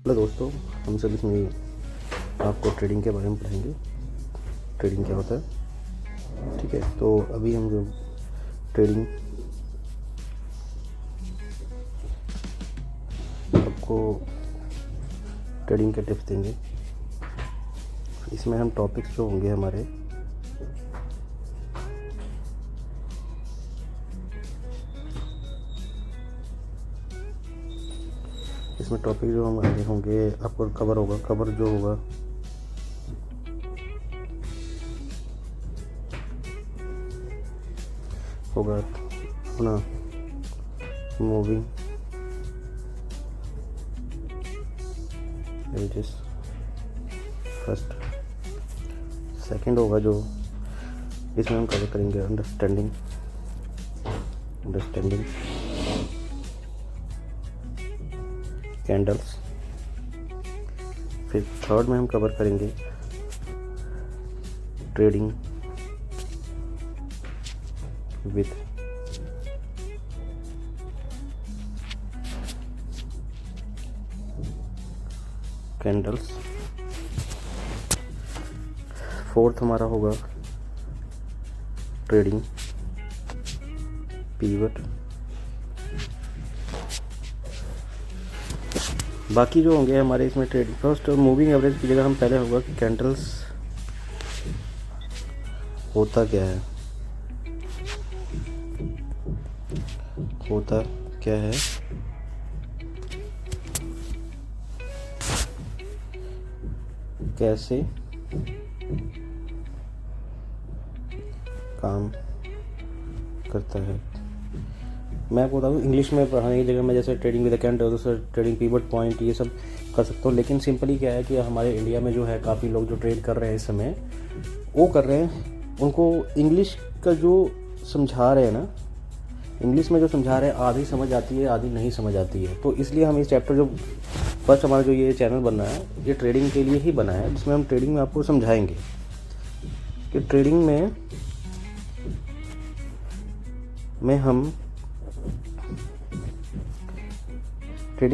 Hello दोस्तों, हम सब इसमें आपको ट्रेडिंग के बारे में पढ़ाएंगे। ट्रेडिंग क्या होता है, ठीक है। तो अभी हम जो ट्रेडिंग आपको ट्रेडिंग के टिप्स देंगे। इसमें हम टॉपिक्स जो होंगे हमारे इसमें टॉपिक जो हमारे होंगे आपको कवर होगा। कवर जो होगा अपना मूविंग एवरेजेस फर्स्ट। सेकंड होगा जो इसमें हम कवर करेंगे अंडरस्टैंडिंग कैंडल्स। फिर थर्ड में हम कवर करेंगे ट्रेडिंग विथ कैंडल्स। फोर्थ हमारा होगा ट्रेडिंग पीवट। बाकी जो होंगे हमारे इसमें ट्रेडिंग फर्स्ट मूविंग एवरेज की जगह हम पहले होगा कि कैंडल्स होता क्या है, कैसे काम करता है। मैं आपको बता दूँ, इंग्लिश में पढ़ाने की जगह मैं जैसे trading with candles, trading pivot point, ये सब कर सकता हूँ। लेकिन सिंपली क्या है कि हमारे इंडिया में जो है काफ़ी लोग जो ट्रेड कर रहे हैं इस समय, वो कर रहे हैं, उनको इंग्लिश का जो समझा रहे हैं ना, इंग्लिश में जो समझा रहे हैं आधी समझ आती है, आधी नहीं समझ आती है। तो इसलिए हम इस चैप्टर जो फर्स्ट हमारा जो ये चैनल बन रहा है, ये ट्रेडिंग के लिए ही बना है, जिसमें हम ट्रेडिंग में आपको समझाएंगे कि ट्रेडिंग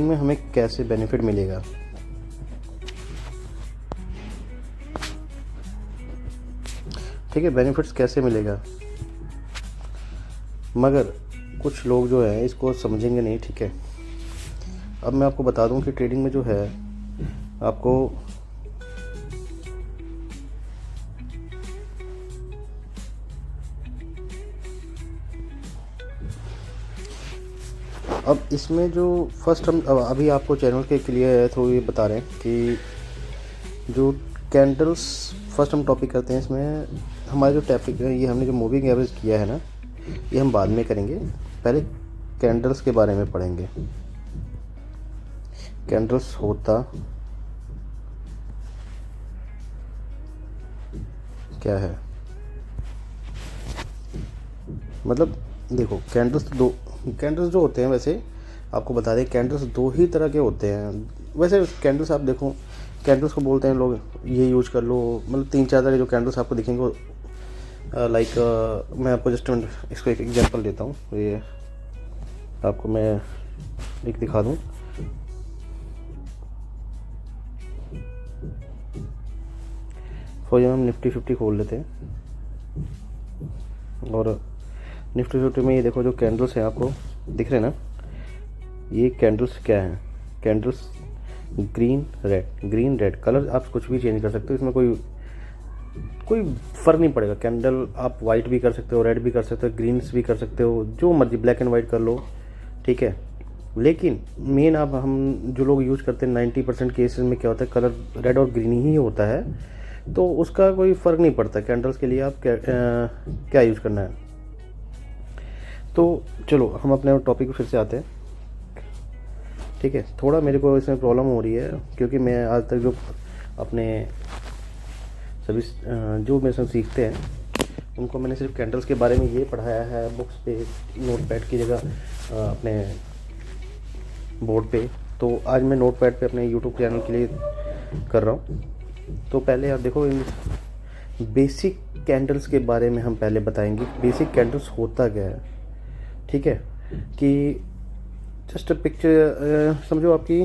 में हमें कैसे बेनिफिट मिलेगा। ठीक है, बेनिफिट्स कैसे मिलेगा, मगर कुछ लोग जो है इसको समझेंगे नहीं। ठीक है, अब मैं आपको बता दूं कि ट्रेडिंग में जो है आपको अब इसमें जो फर्स्ट हम अभी आपको चैनल के लिए थ्रू ये बता रहे हैं कि जो कैंडल्स फर्स्ट हम टॉपिक करते हैं। इसमें हमारा जो टॉपिक है, ये हमने जो मूविंग एवरेज किया है ना, ये हम बाद में करेंगे। पहले कैंडल्स के बारे में पढ़ेंगे। कैंडल्स होता क्या है, मतलब देखो कैंडल्स जो होते हैं, वैसे आपको बता दें कैंडल्स दो ही तरह के होते हैं। वैसे कैंडल्स आप देखो, कैंडल्स को बोलते हैं लोग, ये यूज कर लो, मतलब 3-4 तरह के जो कैंडल्स आपको दिखेंगे मैं आपको जस्ट इसको एक एग्जांपल देता हूँ। ये आपको मैं एक दिखा दूँ। फॉर हम निफ्टी 50 खोल लेते हैं, और निफ्टी 50 में ये देखो जो कैंडल्स हैं आपको दिख रहे हैं ना, ये कैंडल्स क्या हैं, कैंडल्स ग्रीन रेड कलर आप कुछ भी चेंज कर सकते हो, इसमें कोई फ़र्क नहीं पड़ेगा। कैंडल आप वाइट भी कर सकते हो, रेड भी कर सकते हो, ग्रीन्स भी कर सकते हो, जो मर्जी, ब्लैक एंड वाइट कर लो, ठीक है। लेकिन मेन अब हम जो लोग यूज करते हैं 90% केसेस में क्या होता है, कलर रेड और ग्रीन ही होता है, तो उसका कोई फ़र्क नहीं पड़ता कैंडल्स के लिए आप क्या यूज़ करना है। तो चलो हम अपने टॉपिक पे फिर से आते हैं। ठीक है, थोड़ा मेरे को इसमें प्रॉब्लम हो रही है, क्योंकि मैं आज तक जो अपने सभी जो मेरे साथ सीखते हैं उनको मैंने सिर्फ कैंडल्स के बारे में ये पढ़ाया है बुक्स पे, नोटपैड की जगह अपने बोर्ड पे। तो आज मैं नोटपैड पे अपने यूट्यूब चैनल के लिए कर रहा हूँ। तो पहले आप देखो, इन बेसिक कैंडल्स के बारे में हम पहले बताएंगे। बेसिक कैंडल्स होता क्या है, ठीक है, कि जस्ट पिक्चर समझो आपकी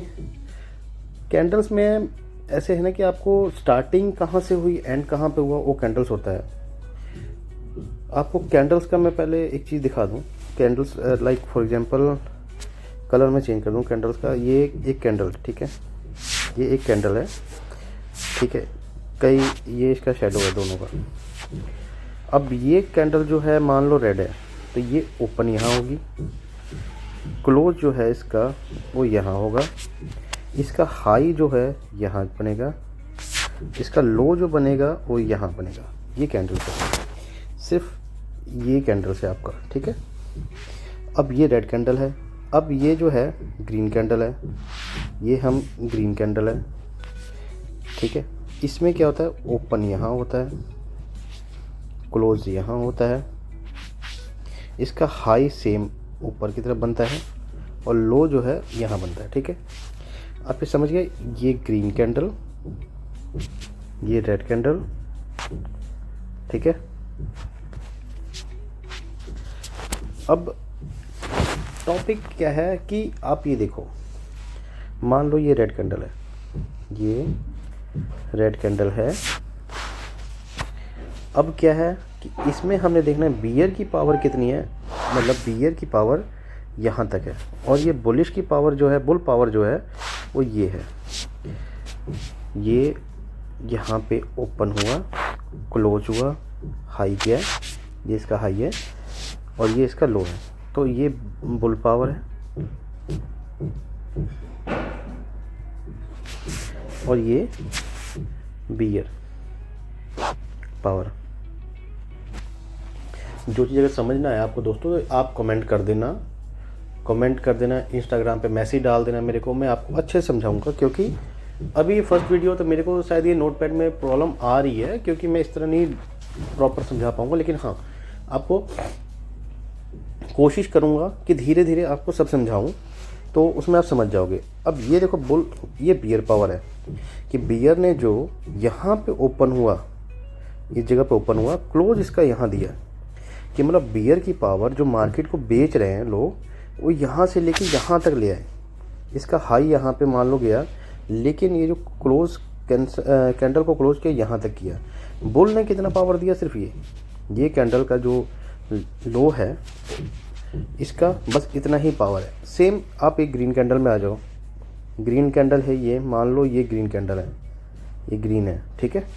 कैंडल्स में ऐसे है ना कि आपको स्टार्टिंग कहाँ से हुई एंड कहाँ पे हुआ वो कैंडल्स होता है। आपको कैंडल्स का मैं पहले एक चीज़ दिखा दूँ। Candles like for example colour में चेंज कर दूँ कैंडल्स का। ये एक कैंडल, ठीक है, ये एक कैंडल है, ठीक है, कई ये इसका शेडो है दोनों का। अब ये कैंडल जो है मान लो रेड है, तो ये ओपन यहाँ होगी, क्लोज जो है इसका वो यहाँ होगा, इसका हाई जो है यहाँ बनेगा, इसका लो जो बनेगा वो यहाँ बनेगा। ये कैंडल है, सिर्फ ये कैंडल से आपका, ठीक है। अब ये रेड कैंडल है, अब ये जो है ग्रीन कैंडल है, ये हम ग्रीन कैंडल है, ठीक है। इसमें क्या होता है, ओपन यहाँ होता है, क्लोज यहाँ होता है, इसका हाई सेम ऊपर की तरफ बनता है और लो जो है यहाँ बनता है, ठीक है। आप ये समझ गए, ये ग्रीन कैंडल, ये रेड कैंडल, ठीक है। अब टॉपिक क्या है कि आप ये देखो, मान लो ये रेड कैंडल है, ये रेड कैंडल है। अब क्या है कि इसमें हमने देखना है बियर की पावर कितनी है, मतलब बियर की पावर यहाँ तक है, और ये बुलिश की पावर जो है, बुल पावर जो है वो ये है। ये यहाँ पे ओपन हुआ, क्लोज हुआ, हाई गया, ये इसका हाई है और ये इसका लो है, तो ये बुल पावर है और ये बियर पावर। जो चीज़ अगर समझना है आपको दोस्तों, तो आप कमेंट कर देना, इंस्टाग्राम पे मैसेज डाल देना मेरे को, मैं आपको अच्छे से समझाऊंगा। क्योंकि अभी ये फर्स्ट वीडियो, तो मेरे को शायद ये नोटपैड में प्रॉब्लम आ रही है, क्योंकि मैं इस तरह नहीं प्रॉपर समझा पाऊंगा। लेकिन हाँ, आपको कोशिश करूंगा कि धीरे धीरे आपको सब समझाऊं, तो उसमें आप समझ जाओगे। अब ये देखो बुल, ये बियर पावर है कि बियर ने जो यहाँ पे ओपन हुआ, इस जगह पे ओपन हुआ, क्लोज इसका यहाँ दिया, कि मतलब बियर की पावर जो मार्केट को बेच रहे हैं लोग, वो यहाँ से लेके यहाँ तक ले आए। इसका हाई यहाँ पे मान लो गया, लेकिन ये जो क्लोज कैंडल को क्लोज किया यहाँ तक किया। बुल ने कितना पावर दिया, सिर्फ ये कैंडल का जो लो है इसका बस इतना ही पावर है। सेम आप एक ग्रीन कैंडल में आ जाओ, ग्रीन कैंडल है ये, मान लो ये ग्रीन कैंडल है, ये ग्रीन है, ठीक है,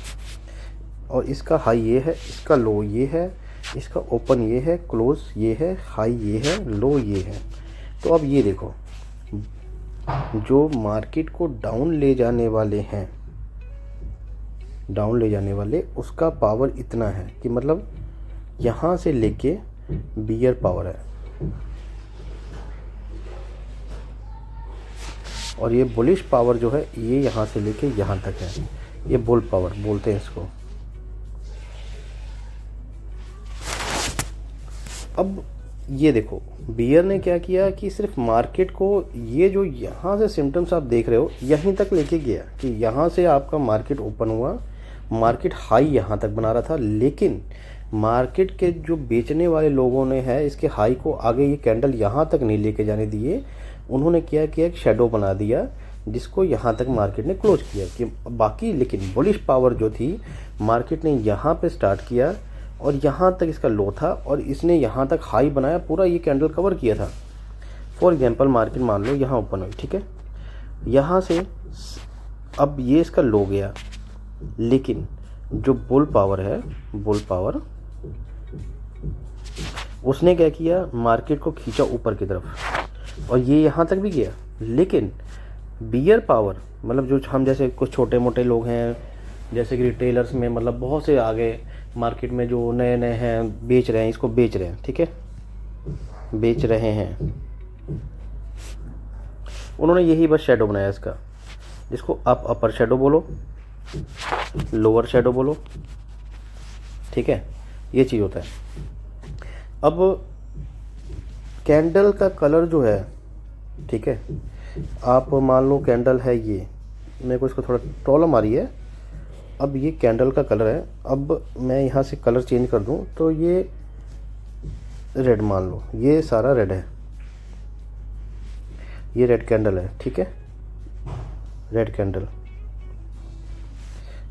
और इसका हाई ये है, इसका लो ये है, इसका ओपन ये है, क्लोज ये है, हाई ये है, लो ये है। तो अब ये देखो, जो मार्केट को डाउन ले जाने वाले हैं, डाउन ले जाने वाले, उसका पावर इतना है कि मतलब यहाँ से लेके बियर पावर है, और ये बुलिश पावर जो है ये यहाँ से लेके यहाँ तक है, ये बुल पावर बोलते हैं इसको। अब ये देखो, बियर ने क्या किया कि सिर्फ मार्केट को, ये जो यहाँ से सिम्टम्स आप देख रहे हो, यहीं तक लेके गया कि यहाँ से आपका मार्केट ओपन हुआ, मार्केट हाई यहाँ तक बना रहा था, लेकिन मार्केट के जो बेचने वाले लोगों ने है इसके हाई को आगे ये कैंडल यहाँ तक नहीं लेके जाने दिए। उन्होंने क्या किया, एक शेडो बना दिया जिसको यहाँ तक मार्केट ने क्लोज किया कि बाकी। लेकिन बुलिश पावर जो थी, मार्केट ने यहाँ पे स्टार्ट किया और यहाँ तक इसका लो था, और इसने यहाँ तक हाई बनाया, पूरा ये कैंडल कवर किया था। फॉर एग्जांपल मार्केट मान लो यहाँ ओपन हुई, ठीक है, यहाँ से अब ये इसका लो गया, लेकिन जो बुल पावर है, बुल पावर, उसने क्या किया, मार्केट को खींचा ऊपर की तरफ और ये यहाँ तक भी गया। लेकिन बियर पावर, मतलब जो हम जैसे कुछ छोटे मोटे लोग हैं, जैसे कि रिटेलर्स में, मतलब बहुत से आगे मार्केट में जो नए नए हैं, बेच रहे हैं, इसको बेच रहे हैं, ठीक है, बेच रहे हैं, उन्होंने यही बस शेडो बनाया इसका, जिसको आप अपर शेडो बोलो, लोअर शेडो बोलो, ठीक है, ये चीज़ होता है। अब कैंडल का कलर जो है, ठीक है, आप मान लो कैंडल है ये, मेरे को इसको थोड़ा प्रॉब्लम आ रही है। अब ये कैंडल का कलर है, अब मैं यहाँ से कलर चेंज कर दूँ तो ये रेड मान लो, ये सारा रेड है, ये रेड कैंडल है, ठीक है, रेड कैंडल,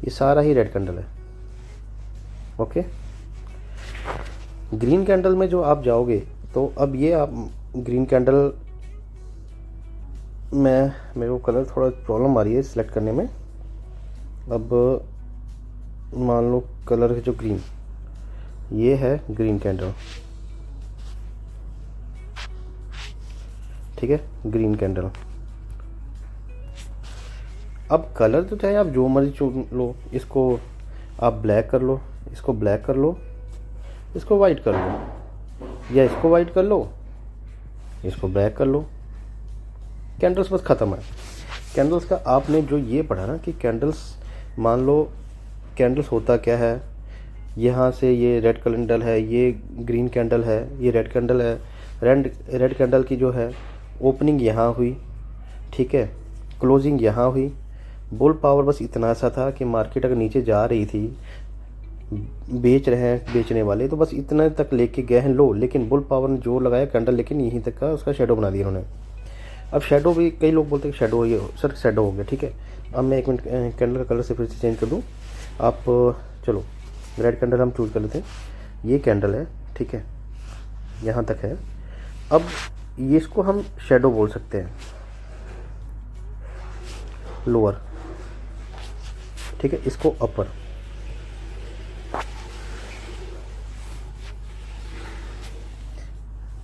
ये सारा ही रेड कैंडल है। ओके, ग्रीन कैंडल में जो आप जाओगे तो अब ये आप ग्रीन कैंडल में मेरे को कलर थोड़ा प्रॉब्लम आ रही है सिलेक्ट करने में। अब मान लो कलर है जो ग्रीन, ये है ग्रीन कैंडल, ठीक है, ग्रीन कैंडल। अब कलर तो चाहे आप जो मर्जी चुन लो, इसको आप ब्लैक कर लो, इसको ब्लैक कर लो, इसको वाइट कर लो, या इसको वाइट कर लो, इसको ब्लैक कर लो। कैंडल्स बस ख़त्म है। कैंडल्स का आपने जो ये पढ़ा ना कि कैंडल्स, मान लो कैंडल्स होता क्या है, यहाँ से ये रेड कैंडल है, ये ग्रीन कैंडल है, ये रेड कैंडल है। रेड कैंडल की जो है ओपनिंग यहाँ हुई, ठीक है, क्लोजिंग यहाँ हुई। बुल पावर बस इतना सा था कि मार्केट अगर नीचे जा रही थी, बेच रहे हैं बेचने वाले, तो बस इतना तक लेके गए हैं लो, लेकिन बुल पावर ने जो लगाया कैंडल, लेकिन यहीं तक का उसका शेडो बना दिया उन्होंने। अब शेडो भी कई लोग बोलते हैं शेडो, ये सर शेडो हो गया, ठीक है। अब मैं एक मिनट कैंडल का कलर से फिर से चेंज कर दूँ। आप चलो रेड कैंडल हम चूज़ कर लेते हैं, ये कैंडल है, ठीक है, यहाँ तक है। अब ये इसको हम शेडो बोल सकते हैं, लोअर, ठीक है, इसको अपर।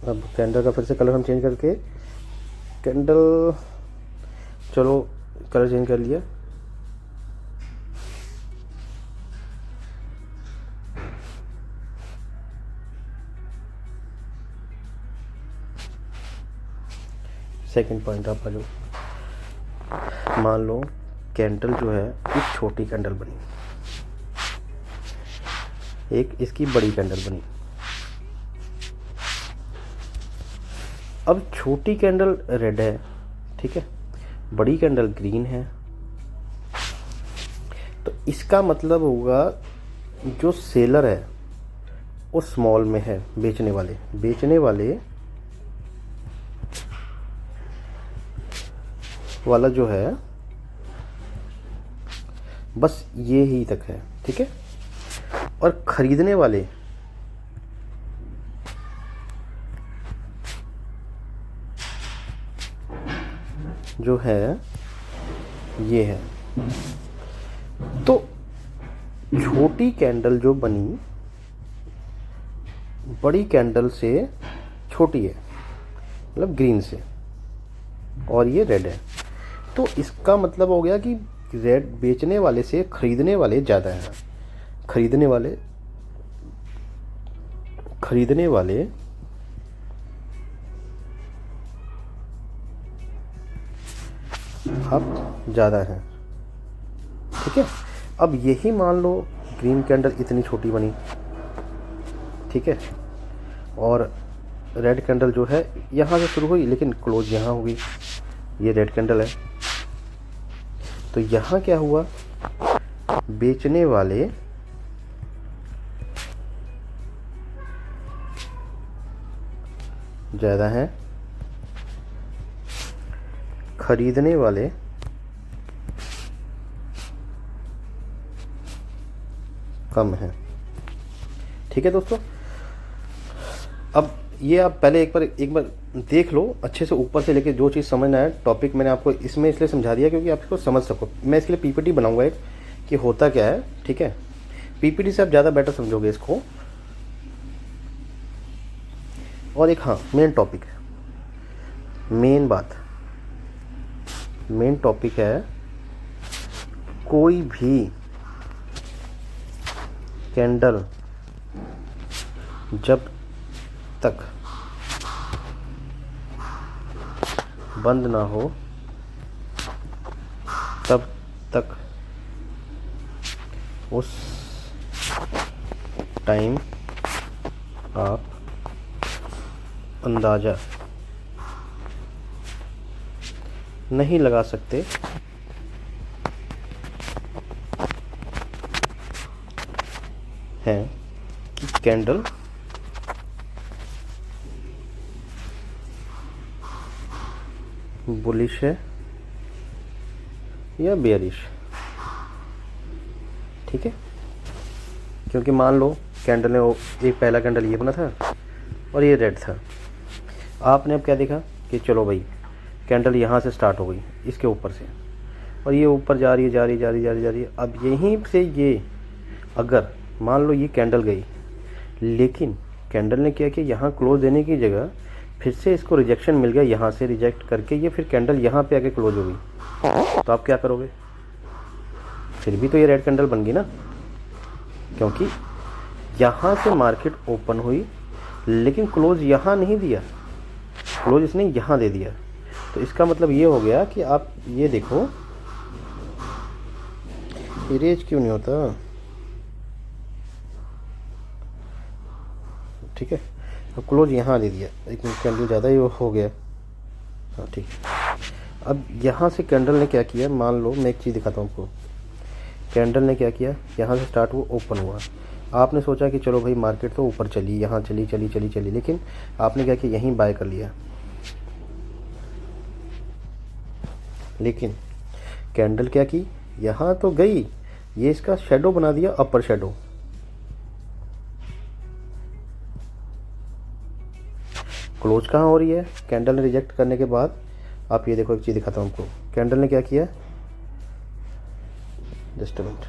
अब कैंडल का फिर से कलर हम चेंज करके, कैंडल चलो कलर चेंज कर लिया, सेकंड पॉइंट आप आ जाओ। मान लो कैंडल जो है एक छोटी कैंडल बनी, एक इसकी बड़ी कैंडल बनी। अब छोटी कैंडल रेड है, ठीक है, बड़ी कैंडल ग्रीन है, तो इसका मतलब होगा जो सेलर है वो स्मॉल में है, बेचने वाले वाला जो है बस ये ही तक है, ठीक है, और खरीदने वाले जो है ये है। तो छोटी कैंडल जो बनी बड़ी कैंडल से छोटी है, मतलब ग्रीन से, और ये रेड है। तो इसका मतलब हो गया कि रेड बेचने वाले से खरीदने वाले ज़्यादा हैं। खरीदने वाले अब ज़्यादा हैं, ठीक है। अब यही मान लो ग्रीन कैंडल इतनी छोटी बनी, ठीक है, और रेड कैंडल जो है यहाँ से शुरू हुई लेकिन क्लोज यहाँ हुई, ये रेड कैंडल है। तो यहाँ क्या हुआ, बेचने वाले ज़्यादा हैं, खरीदने वाले कम हैं, ठीक है दोस्तों। अब ये आप पहले एक बार देख लो अच्छे से, ऊपर से लेके जो चीज़ समझना है टॉपिक मैंने आपको इसमें इसलिए समझा दिया क्योंकि आप इसको समझ सको। मैं इसके लिए पीपीटी बनाऊंगा एक कि होता क्या है, ठीक है, पीपीटी से आप ज़्यादा बेटर समझोगे इसको। और एक हाँ मेन टॉपिक, मेन टॉपिक है, कोई भी कैंडल जब तक बंद ना हो तब तक उस टाइम आप अंदाज़ा नहीं लगा सकते हैं कि कैंडल बुलिश है या बेयरिश, ठीक है। क्योंकि मान लो कैंडल ने एक पहला कैंडल ये बना था और ये रेड था, आपने अब क्या देखा कि चलो भाई कैंडल यहाँ से स्टार्ट हो गई इसके ऊपर से, और ये ऊपर जा रही है, जा रही जा रही जा रही जा रही है। अब यहीं से ये अगर मान लो ये कैंडल गई, लेकिन कैंडल ने क्या किया, यहाँ क्लोज देने की जगह फिर से इसको रिजेक्शन मिल गया, यहाँ से रिजेक्ट करके ये फिर कैंडल यहाँ पे आके क्लोज हो गई, तो आप क्या करोगे? फिर भी तो ये रेड कैंडल बन गई ना, क्योंकि यहाँ से मार्केट ओपन हुई लेकिन क्लोज यहाँ नहीं दिया, क्लोज इसने यहाँ दे दिया। तो इसका मतलब ये हो गया कि आप ये देखो, इरेज क्यों नहीं होता, ठीक है। अब क्लोज यहाँ दे दिया, एक कैंडल ज़्यादा ही हो गया, हाँ ठीक है। अब यहाँ से कैंडल ने क्या किया, मान लो मैं एक चीज़ दिखाता हूँ आपको। कैंडल ने क्या किया, यहाँ से स्टार्ट हुआ, ओपन हुआ, आपने सोचा कि चलो भाई मार्केट तो ऊपर चली, यहाँ चली चली चली चली, लेकिन आपने क्या किया, यहीं बाय कर लिया। लेकिन कैंडल क्या की, यहाँ तो गई, ये इसका शेडो बना दिया, अपर शेडो। क्लोज कहाँ हो रही है, कैंडल ने रिजेक्ट करने के बाद। आप ये देखो, एक चीज़ दिखाता हूँ आपको। कैंडल ने क्या किया, जस्ट अ मिनट,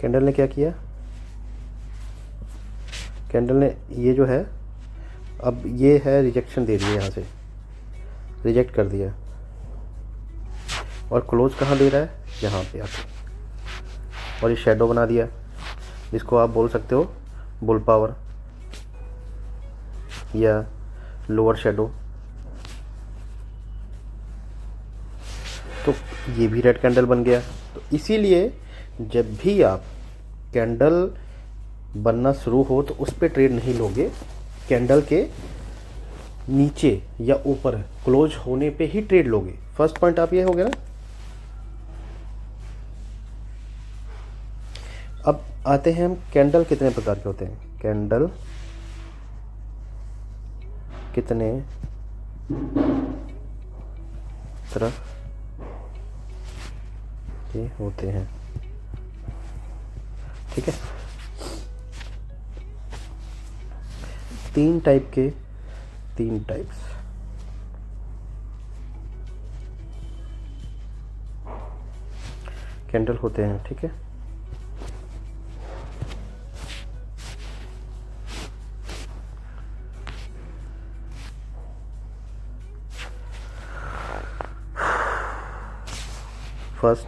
कैंडल ने क्या किया, कैंडल ने ये जो है, अब ये है रिजेक्शन दे दिया, यहाँ से रिजेक्ट कर दिया, और क्लोज कहाँ दे रहा है, यहाँ पे आके, और ये शेडो बना दिया, जिसको आप बोल सकते हो बुल पावर या लोअर शेडो। तो ये भी रेड कैंडल बन गया। तो इसीलिए जब भी आप कैंडल बनना शुरू हो तो उस पर ट्रेड नहीं लोगे, कैंडल के नीचे या ऊपर क्लोज होने पे ही ट्रेड लोगे। फर्स्ट पॉइंट आप ये हो गया ना। अब आते हैं हम, कैंडल कितने प्रकार के होते हैं, कैंडल कितने तरह के होते हैं, ठीक है। 3 टाइप के, 3 टाइप्स। कैंडल होते हैं, ठीक है। फर्स्ट,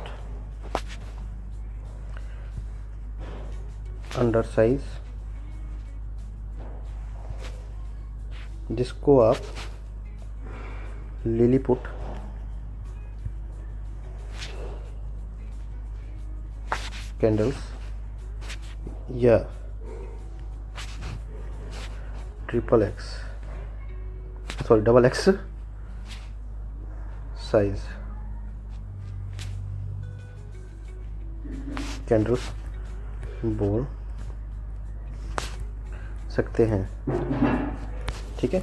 अंडर साइज, जिसको आप लिलीपुट कैंडल्स या डबल एक्स साइज कैंडल्स बोल सकते हैं, ठीक है।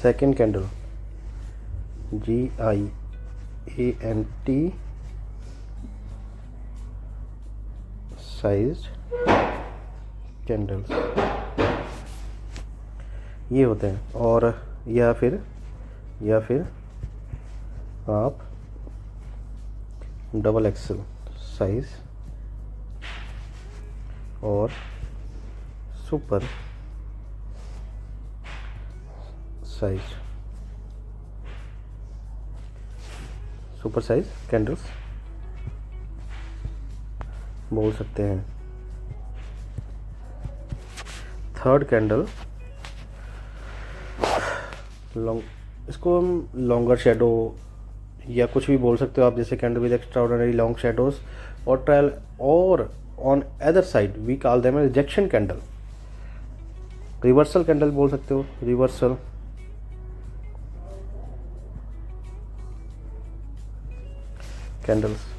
Second candle GIANT size candles, ये होते हैं। और या फिर आप डबल एक्सल साइज और सुपर साइज कैंडल्स बोल सकते हैं। थर्ड कैंडल लॉन्ग, इसको हम लॉन्गर शेडो या कुछ भी बोल सकते हो आप, जैसे candle with extraordinary long shadows और ट्रायल, और on other side we call them rejection candle. Reversal candle बोल सकते हो, रिवर्सल कैंडल्स।